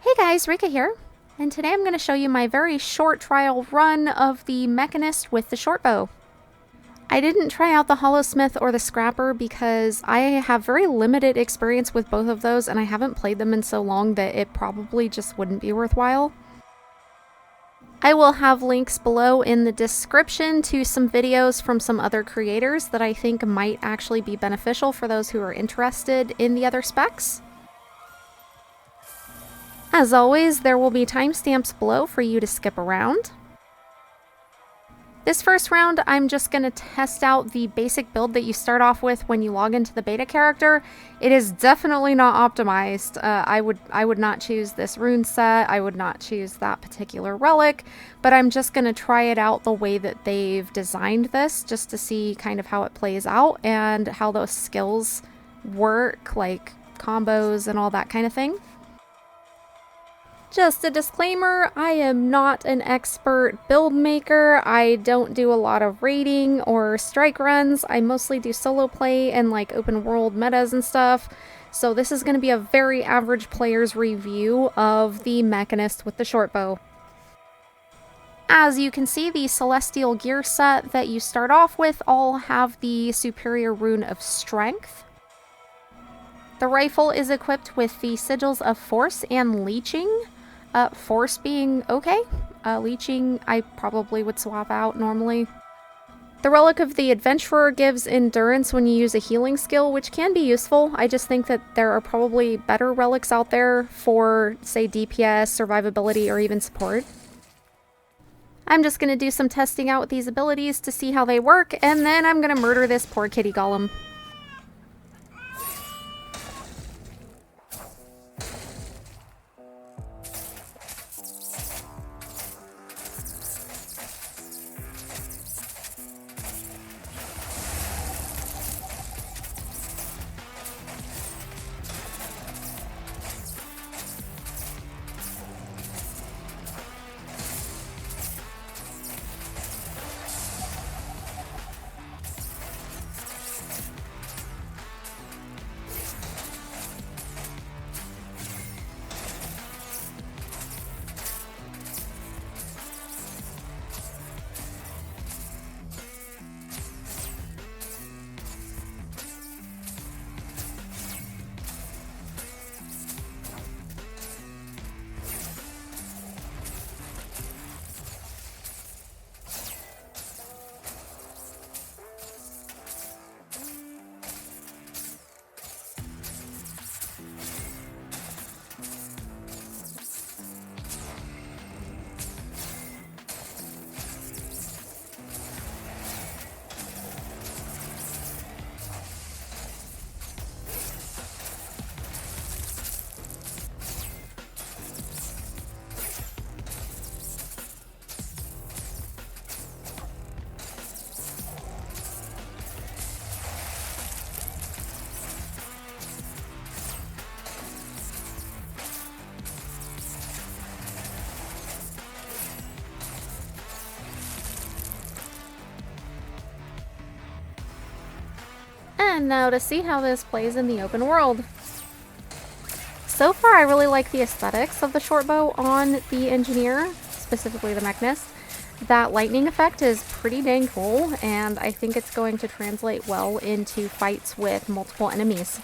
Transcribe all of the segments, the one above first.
Hey guys, Rika here, and today I'm going to show you my very short trial run of the Mechanist with the short bow. I didn't try out the Holosmith or the Scrapper because I have very limited experience with both of those and I haven't played them in so long that it probably just wouldn't be worthwhile. I will have links below in the description to some videos from some other creators that I think might actually be beneficial for those who are interested in the other specs. As always, there will be timestamps below for you to skip around. This first round, I'm just going to test out the basic build that you start off with when you log into the beta character. It is definitely not optimized. I would not choose this rune set. I would not choose that particular relic, but I'm just going to try it out the way that they've designed this, just to see kind of how it plays out and how those skills work, like combos and all that kind of thing. Just a disclaimer, I am not an expert build maker. I don't do a lot of raiding or strike runs. I mostly do solo play and like open world metas and stuff. So this is going to be a very average player's review of the Mechanist with the short bow. As you can see, the celestial gear set that you start off with all have the superior rune of strength. The rifle is equipped with the sigils of force and leeching. Force being okay. Leeching I probably would swap out normally. The Relic of the Adventurer gives endurance when you use a healing skill, which can be useful. I just think that there are probably better relics out there for, say, DPS, survivability, or even support. I'm just going to do some testing out with these abilities to see how they work, and then I'm going to murder this poor kitty golem. And now to see how this plays in the open world. So far, I really like the aesthetics of the short bow on the engineer, specifically the Mechanist. That lightning effect is pretty dang cool, and I think it's going to translate well into fights with multiple enemies.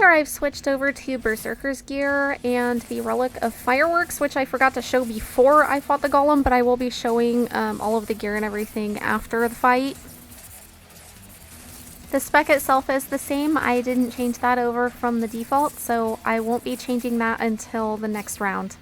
here I've switched over to Berserker's gear and the Relic of Fireworks, which I forgot to show before I fought the Golem, but I will be showing all of the gear and everything after the fight. The spec itself is the same. I didn't change that over from the default, so I won't be changing that until the next round.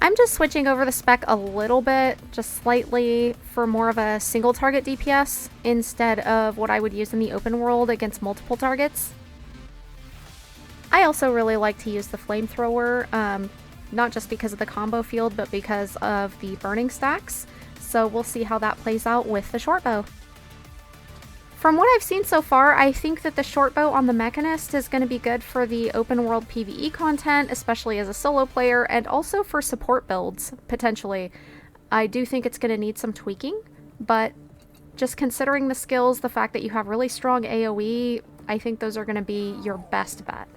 I'm just switching over the spec a little bit, just slightly, for more of a single target DPS instead of what I would use in the open world against multiple targets. I also really like to use the flamethrower, not just because of the combo field, but because of the burning stacks. So we'll see how that plays out with the short bow. From what I've seen so far, I think that the short bow on the Mechanist is going to be good for the open world PvE content, especially as a solo player, and also for support builds, potentially. I do think it's going to need some tweaking, but just considering the skills, the fact that you have really strong AoE, I think those are going to be your best bet.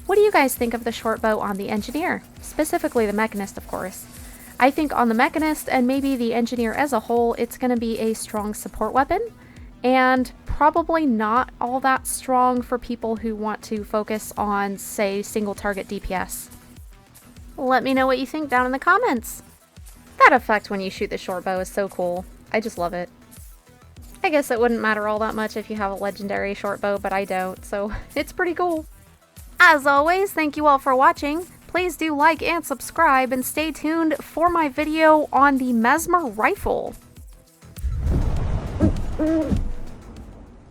What do you guys think of the short bow on the Engineer? Specifically the Mechanist, of course. I think on the Mechanist, and maybe the Engineer as a whole, it's going to be a strong support weapon, and probably not all that strong for people who want to focus on, say, single target DPS. Let me know what you think down in the comments. That effect when you shoot the short bow is so cool. I just love it. I guess it wouldn't matter all that much if you have a legendary short bow, but I don't, so it's pretty cool. As always, thank you all for watching. Please do like and subscribe, and stay tuned for my video on the Mesmer rifle.